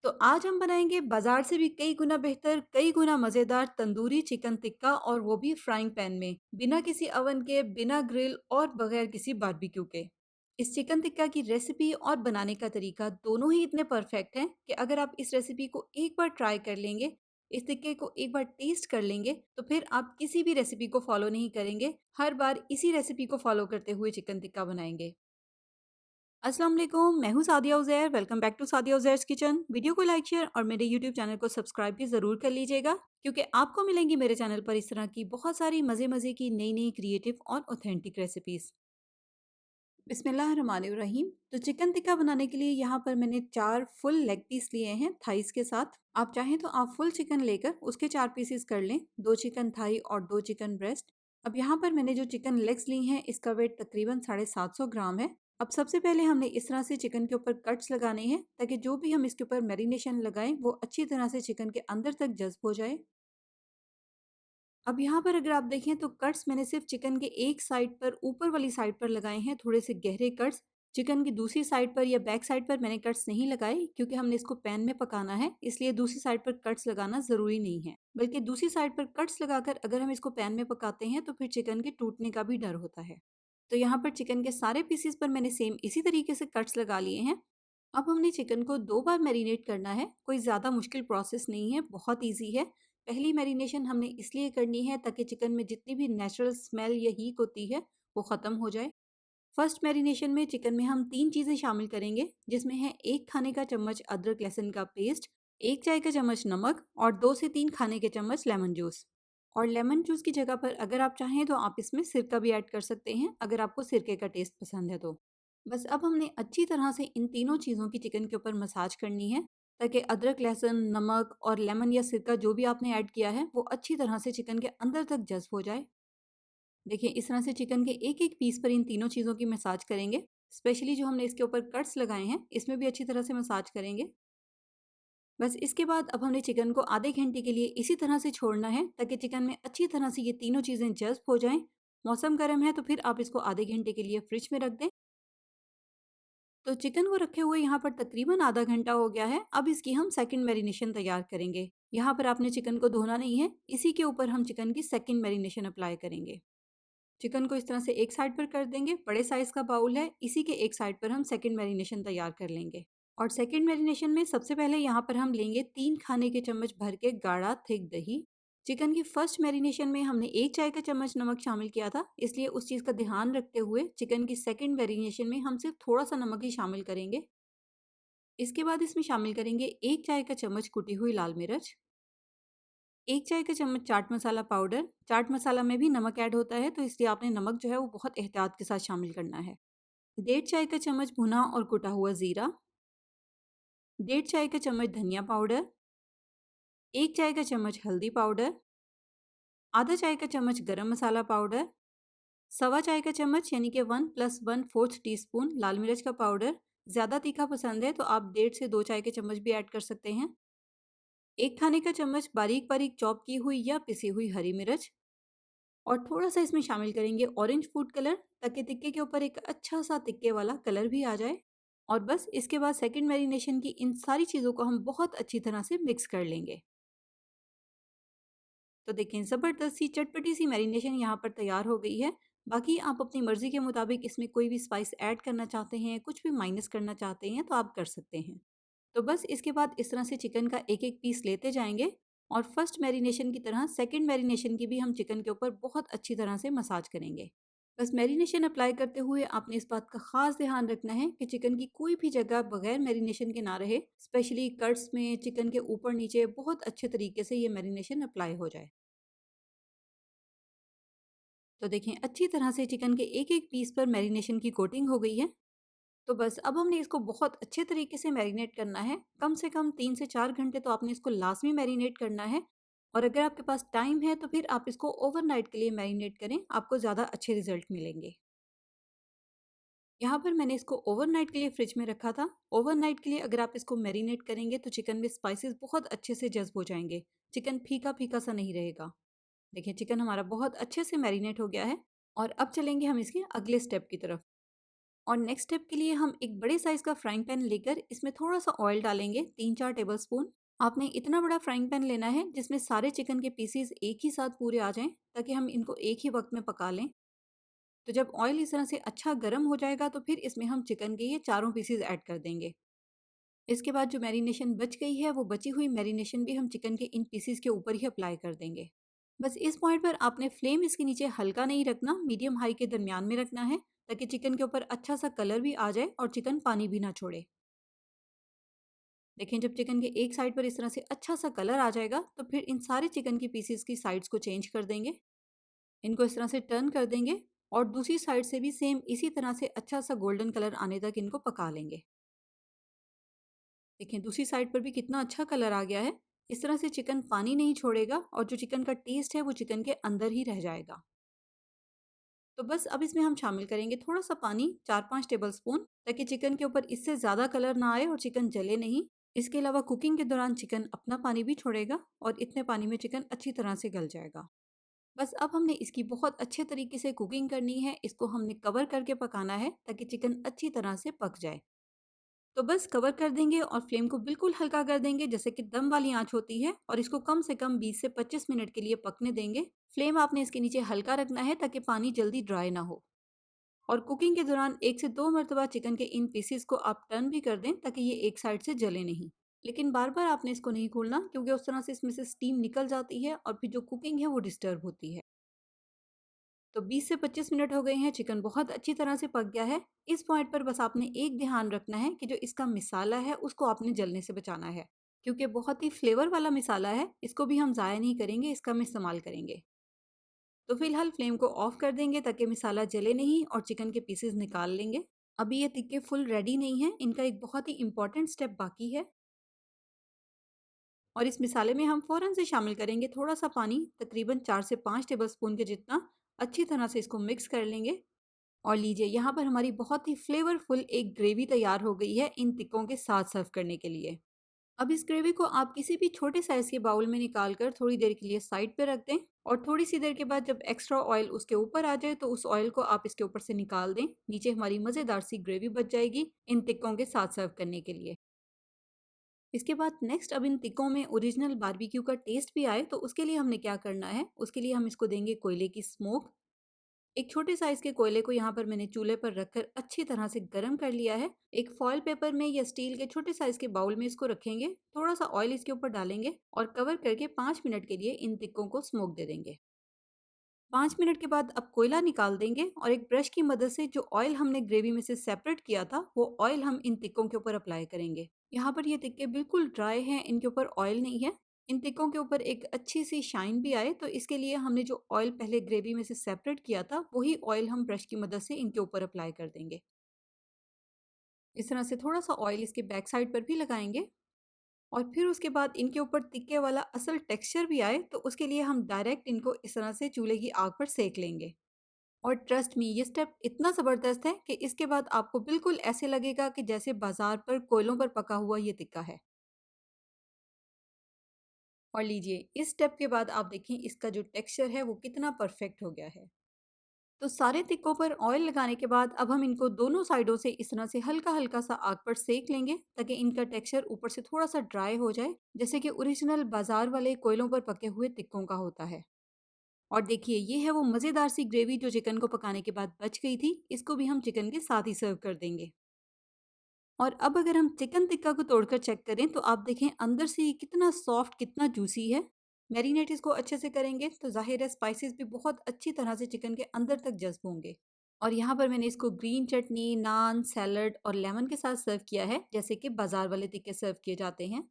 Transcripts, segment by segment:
तो आज हम बनाएंगे बाजार से भी कई गुना बेहतर, कई गुना मजेदार तंदूरी चिकन टिक्का, और वो भी फ्राइंग पैन में, बिना किसी अवन के, बिना ग्रिल और बगैर किसी बारबेक्यू के। इस चिकन टिक्का की रेसिपी और बनाने का तरीका दोनों ही इतने परफेक्ट हैं कि अगर आप इस रेसिपी को एक बार ट्राई कर लेंगे, इस टिक्के को एक बार टेस्ट कर लेंगे, तो फिर आप किसी भी रेसिपी को फॉलो नहीं करेंगे, हर बार इसी रेसिपी को फॉलो करते हुए चिकन टिक्का बनाएंगे। अस्सलाम वालेकुम, मैं हूँ Sadia Uzair. Welcome back to Sadia Uzair's kitchen. Video को लाइक, शेयर और मेरे यूट्यूब चैनल को सब्सक्राइब भी ज़रूर कर लीजिएगा, क्योंकि आपको मिलेंगी मेरे चैनल पर इस तरह की बहुत सारी मज़े-मज़े की नई-नई क्रिएटिव और ऑथेंटिक रेसिपीज़। बिस्मिल्लाहिर्रहमानिर्रहीम। तो चिकन टिक्का बनाने के लिए यहाँ पर मैंने 4 फुल लेग पीस लिए हैं थाइस के साथ। आप चाहें तो आप फुल चिकन लेकर उसके 4 पीसेस कर लें, 2 चिकन थाई और 2 चिकन ब्रेस्ट। अब यहाँ पर मैंने जो चिकन लेग्स ली हैं, इसका वेट तकरीबन 750 ग्राम है। अब सबसे पहले हमने इस तरह से चिकन के ऊपर कट्स लगाने हैं, ताकि जो भी हम इसके ऊपर मैरिनेशन लगाएं वो अच्छी तरह से चिकन के अंदर तक जज़्ब हो जाए। अब यहाँ पर अगर आप देखें तो कट्स मैंने सिर्फ चिकन के एक साइड पर, ऊपर वाली साइड पर लगाए हैं, थोड़े से गहरे कट्स। चिकन की दूसरी साइड पर या बैक साइड पर मैंने कट्स नहीं लगाए, क्योंकि हमने इसको पैन में पकाना है, इसलिए दूसरी साइड पर कट्स लगाना ज़रूरी नहीं है। बल्कि दूसरी साइड पर कट्स लगाकर अगर हम इसको पैन में पकाते हैं तो फिर चिकन के टूटने का भी डर होता है। तो यहाँ पर चिकन के सारे पीसेस पर मैंने सेम इसी तरीके से कट्स लगा लिए हैं। अब हमने चिकन को 2 बार मैरिनेट करना है। कोई ज़्यादा मुश्किल प्रोसेस नहीं है, बहुत ईज़ी है। पहली मैरिनेशन हमने इसलिए करनी है ताकि चिकन में जितनी भी नेचुरल स्मेल या हीट होती है वो ख़त्म हो जाए। फर्स्ट मैरिनेशन में चिकन में हम 3 चीज़ें शामिल करेंगे, जिसमें है 1 खाने का चम्मच अदरक लहसुन का पेस्ट, 1 चाय का चम्मच नमक और 2 से 3 खाने के चम्मच लेमन जूस। और लेमन जूस की जगह पर अगर आप चाहें तो आप इसमें सिरका भी ऐड कर सकते हैं, अगर आपको सिरके का टेस्ट पसंद है तो। बस अब हमने अच्छी तरह से इन तीनों चीज़ों की चिकन के ऊपर मसाज करनी है, ताकि अदरक, लहसुन, नमक और लेमन या सिरका जो भी आपने ऐड किया है वो अच्छी तरह से चिकन के अंदर तक जज़्ब हो जाए। देखिए, इस तरह से चिकन के एक-एक पीस पर इन तीनों चीज़ों की मसाज करेंगे। स्पेशली जो हमने इसके ऊपर कट्स लगाए हैं, इसमें भी अच्छी तरह से मसाज करेंगे। बस इसके बाद अब हमने चिकन को आधे घंटे के लिए इसी तरह से छोड़ना है, ताकि चिकन में अच्छी तरह से ये तीनों चीज़ें जज़्ब हो जाएँ। मौसम गर्म है तो फिर आप इसको आधे घंटे के लिए फ्रिज में रख दें। तो चिकन को रखे हुए यहाँ पर तकरीबन आधा घंटा हो गया है। अब इसकी हम सेकंड मैरिनेशन तैयार करेंगे। यहाँ पर आपने चिकन को धोना नहीं है, इसी के ऊपर हम चिकन की सेकंड मैरिनेशन अप्लाई करेंगे। चिकन को इस तरह से एक साइड पर कर देंगे, बड़े साइज़ का बाउल है, इसी के एक साइड पर हम सेकंड मैरिनेशन तैयार कर लेंगे। और सेकंड मैरिनेशन में सबसे पहले यहाँ पर हम लेंगे 3 खाने के चम्मच भर के गाढ़ा थिक दही। चिकन की फर्स्ट मैरिनेशन में हमने 1 चाय का चम्मच नमक शामिल किया था, इसलिए उस चीज़ का ध्यान रखते हुए चिकन की सेकंड मैरिनेशन में हम सिर्फ थोड़ा-सा नमक ही शामिल करेंगे। इसके बाद इसमें शामिल करेंगे 1 चाय का चम्मच कुटी हुई लाल मिर्च, 1 चाय का चम्मच चाट मसाला पाउडर। चाट मसाला में भी नमक ऐड होता है, तो इसलिए आपने नमक जो है वो बहुत एहतियात के साथ शामिल करना है। 1.5 चाय का चम्मच भुना और कुटा हुआ ज़ीरा, 1.5 चाय का चम्मच धनिया पाउडर, 1 चाय का चम्मच हल्दी पाउडर, आधा चाय का चम्मच गरम मसाला पाउडर, सवा चाय का चम्मच यानी कि 1 + 1/4 टीस्पून लाल मिर्च का पाउडर। ज़्यादा तीखा पसंद है तो आप 1.5 से 2 चाय के चम्मच भी ऐड कर सकते हैं। 1 खाने का चम्मच बारीक-बारीक चॉप की हुई या पिसी हुई हरी मिर्च। और थोड़ा-सा इसमें शामिल करेंगे ऑरेंज फूड कलर, ताकि टिक्के के ऊपर एक अच्छा-सा टिक्के वाला कलर भी आ जाए। और बस इसके बाद सेकंड मैरिनेशन की इन सारी चीज़ों को हम बहुत अच्छी तरह से मिक्स कर लेंगे। तो देखें, ज़बरदस्त सी चटपटी सी मैरिनेशन यहाँ पर तैयार हो गई है। बाकी आप अपनी मर्ज़ी के मुताबिक इसमें कोई भी स्पाइस ऐड करना चाहते हैं, कुछ भी माइनस करना चाहते हैं तो आप कर सकते हैं। तो बस इसके बाद इस तरह से चिकन का एक-एक पीस लेते जाएँगे, और फर्स्ट मैरिनेशन की तरह सेकंड मैरिनेशन की भी हम चिकन के ऊपर बहुत अच्छी तरह से मसाज करेंगे। बस मैरिनेशन अप्लाई करते हुए आपने इस बात का ख़ास ध्यान रखना है कि चिकन की कोई भी जगह बगैर मैरिनेशन के ना रहे, स्पेशली कट्स में, चिकन के ऊपर-नीचे बहुत अच्छे तरीके से ये मैरिनेशन अप्लाई हो जाए। तो देखें, अच्छी तरह से चिकन के एक-एक पीस पर मैरिनेशन की कोटिंग हो गई है। तो बस अब हमने इसको बहुत अच्छे तरीके से मैरिनेट करना है। कम से कम 3 से 4 घंटे तो आपने इसको लाज़मी मैरिनेट करना है। और अगर आपके पास टाइम है तो फिर आप इसको ओवरनाइट के लिए मैरिनेट करें, आपको ज़्यादा अच्छे रिज़ल्ट मिलेंगे। यहाँ पर मैंने इसको ओवरनाइट के लिए फ्रिज में रखा था। ओवरनाइट के लिए अगर आप इसको मैरिनेट करेंगे तो चिकन में स्पाइसेस बहुत अच्छे से जज़्ब हो जाएँगे। चिकन फीका-फीका सा नहीं रहेगा। देखिए, चिकन हमारा बहुत अच्छे से मैरिनेट हो गया है, और अब चलेंगे हम इसके अगले स्टेप की तरफ। और नेक्स्ट स्टेप के लिए हम एक बड़े साइज़ का फ्राइंग पैन लेकर इसमें थोड़ा-सा ऑयल डालेंगे, 3-4 टेबलस्पून। आपने इतना बड़ा फ्राइंग पैन लेना है जिसमें सारे चिकन के पीसेस एक ही साथ पूरे आ जाएँ, ताकि हम इनको एक ही वक़्त में पका लें। तो जब ऑयल इस तरह से अच्छा गरम हो जाएगा तो फिर इसमें हम चिकन के ये चारों पीसेस ऐड कर देंगे। इसके बाद जो मैरिनेशन बच गई है, वो बची हुई मैरिनेशन भी हम चिकन के इन पीसेस के ऊपर ही अप्लाई कर देंगे। बस इस पॉइंट पर आपने फ्लेम इसके नीचे हल्का नहीं रखना, मीडियम हाई के दरमियान में रखना है, ताकि चिकन के ऊपर अच्छा सा कलर भी आ जाए और चिकन पानी भी ना छोड़े। देखें, जब चिकन के एक साइड पर इस तरह से अच्छा सा कलर आ जाएगा तो फिर इन सारे चिकन की पीसेस की साइड्स को चेंज कर देंगे। इनको इस तरह से टर्न कर देंगे और दूसरी साइड से भी सेम इसी तरह से अच्छा सा गोल्डन कलर आने तक इनको पका लेंगे। देखें, दूसरी साइड पर भी कितना अच्छा कलर आ गया है। इस तरह से चिकन पानी नहीं छोड़ेगा और जो चिकन का टेस्ट है वो चिकन के अंदर ही रह जाएगा। तो बस अब इसमें हम शामिल करेंगे थोड़ा सा पानी, 4-5 टेबलस्पून, ताकि चिकन के ऊपर इससे ज़्यादा कलर ना आए और चिकन जले नहीं। इसके अलावा कुकिंग के दौरान चिकन अपना पानी भी छोड़ेगा और इतने पानी में चिकन अच्छी तरह से गल जाएगा। बस अब हमने इसकी बहुत अच्छे तरीके से कुकिंग करनी है। इसको हमने कवर करके पकाना है ताकि चिकन अच्छी तरह से पक जाए। तो बस कवर कर देंगे और फ्लेम को बिल्कुल हल्का कर देंगे, जैसे कि दम वाली आंच होती है, और इसको कम से कम 20 से 25 मिनट के लिए पकने देंगे। फ्लेम आपने इसके नीचे हल्का रखना है ताकि पानी जल्दी ड्राई ना हो। और कुकिंग के दौरान 1 से 2 मरतबा चिकन के इन पीसेस को आप टर्न भी कर दें ताकि ये एक साइड से जले नहीं। लेकिन बार-बार आपने इसको नहीं खोलना, क्योंकि उस तरह से इसमें से स्टीम निकल जाती है और फिर जो कुकिंग है वो डिस्टर्ब होती है। तो 20 से 25 मिनट हो गए हैं, चिकन बहुत अच्छी तरह से पक गया है। इस पॉइंट पर बस आपने एक ध्यान रखना है कि जो इसका मिसाला है उसको आपने जलने से बचाना है, क्योंकि बहुत ही फ्लेवर वाला मिसाला है, इसको भी हम ज़ाया नहीं करेंगे, इसका हम इस्तेमाल करेंगे। तो फिलहाल फ्लेम को ऑफ कर देंगे ताकि मिसाला जले नहीं और चिकन के पीसेस निकाल लेंगे। अभी ये टिक्के फुल रेडी नहीं है, इनका एक बहुत ही इंपॉर्टेंट स्टेप बाकी है। और इस मिसाले में हम फ़ौरन से शामिल करेंगे थोड़ा सा पानी, तकरीबन 4 से 5 टेबलस्पून के जितना। अच्छी तरह से इसको मिक्स कर लेंगे। और लीजिए, यहाँ पर हमारी बहुत ही फ्लेवरफुल एक ग्रेवी तैयार हो गई है इन टिक्कों के साथ सर्व करने के लिए। अब इस ग्रेवी को आप किसी भी छोटे साइज़ के बाउल में निकाल कर थोड़ी देर के लिए साइड पे रख दें। और थोड़ी सी देर के बाद जब एक्स्ट्रा ऑयल उसके ऊपर आ जाए तो उस ऑयल को आप इसके ऊपर से निकाल दें। नीचे हमारी मज़ेदार सी ग्रेवी बच जाएगी इन टिक्कों के साथ सर्व करने के लिए। इसके बाद नेक्स्ट, अब इन टिक्कों में ओरिजिनल बारबेक्यू का टेस्ट भी आए तो उसके लिए हमने क्या करना है, उसके लिए हम इसको देंगे कोयले की स्मोक। एक छोटे साइज़ के कोयले को यहाँ पर मैंने चूल्हे पर रखकर अच्छी तरह से गर्म कर लिया है। एक फॉयल पेपर में या स्टील के छोटे साइज़ के बाउल में इसको रखेंगे, थोड़ा-सा ऑयल इसके ऊपर डालेंगे और कवर करके 5 मिनट के लिए इन टिक्कों को स्मोक दे देंगे। 5 मिनट के बाद अब कोयला निकाल देंगे और एक ब्रश की मदद से जो ऑयल हमने ग्रेवी में से सेपरेट किया था, वो ऑयल हम इन टिक्कों के ऊपर अप्लाई करेंगे। यहाँ पर ये टिक्के बिल्कुल ड्राई हैं, इनके ऊपर ऑयल नहीं है। इन टिक्कों के ऊपर एक अच्छी सी शाइन भी आए तो इसके लिए हमने जो ऑयल पहले ग्रेवी में से सेपरेट किया था, वही ऑयल हम ब्रश की मदद से इनके ऊपर अप्लाई कर देंगे। इस तरह से थोड़ा सा ऑयल इसके बैक साइड पर भी लगाएंगे। और फिर उसके बाद इनके ऊपर टिक्के वाला असल टेक्सचर भी आए तो उसके लिए हम डायरेक्ट इनको इस तरह से चूल्हे की आग पर सेक लेंगे। और ट्रस्ट मी, ये स्टेप इतना ज़बरदस्त है कि इसके बाद आपको बिल्कुल ऐसे लगेगा कि जैसे बाजार पर कोयलों पर पका हुआ ये टिक्का है। और लीजिए, इस स्टेप के बाद आप देखें इसका जो टेक्सचर है वो कितना परफेक्ट हो गया है। तो सारे टिक्कों पर ऑयल लगाने के बाद अब हम इनको दोनों साइडों से इस तरह से हल्का-हल्का सा आग पर सेक लेंगे ताकि इनका टेक्सचर ऊपर से थोड़ा-सा ड्राई हो जाए, जैसे कि ओरिजिनल बाजार वाले कोयलों पर पके हुए टिक्कों का होता है। और देखिए, ये है वो मज़ेदार सी ग्रेवी जो चिकन को पकाने के बाद बच गई थी। इसको भी हम चिकन के साथ ही सर्व कर देंगे। और अब अगर हम चिकन टिक्का को तोड़कर चेक करें तो आप देखें अंदर से ये कितना सॉफ्ट, कितना जूसी है। मैरिनेट इसको अच्छे से करेंगे तो ज़ाहिर है स्पाइसेस भी बहुत अच्छी तरह से चिकन के अंदर तक जज़्ब होंगे। और यहाँ पर मैंने इसको ग्रीन चटनी, नान, सैलड और लेमन के साथ सर्व किया है, जैसे कि बाज़ार वाले टिक्के सर्व किए जाते हैं।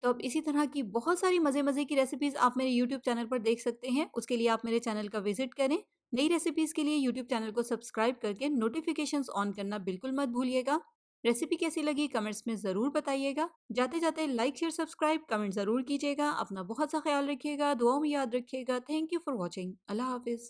तो अब इसी तरह की बहुत सारी मज़े-मज़े की रेसिपीज़ आप मेरे यूट्यूब चैनल पर देख सकते हैं। उसके लिए आप मेरे चैनल का विज़िट करें। नई रेसिपीज़ के लिए यूट्यूब चैनल को सब्सक्राइब करके नोटिफ़िकेशंस ऑन करना बिल्कुल मत भूलिएगा। रेसिपी कैसी लगी कमेंट्स में ज़रूर बताइएगा। जाते-जाते लाइक, शेयर, सब्सक्राइब, कमेंट ज़रूर कीजिएगा। अपना बहुत सा ख़्याल रखिएगा, दुआओं में याद रखिएगा। Thank you for watching. Allah हाफ़िज़।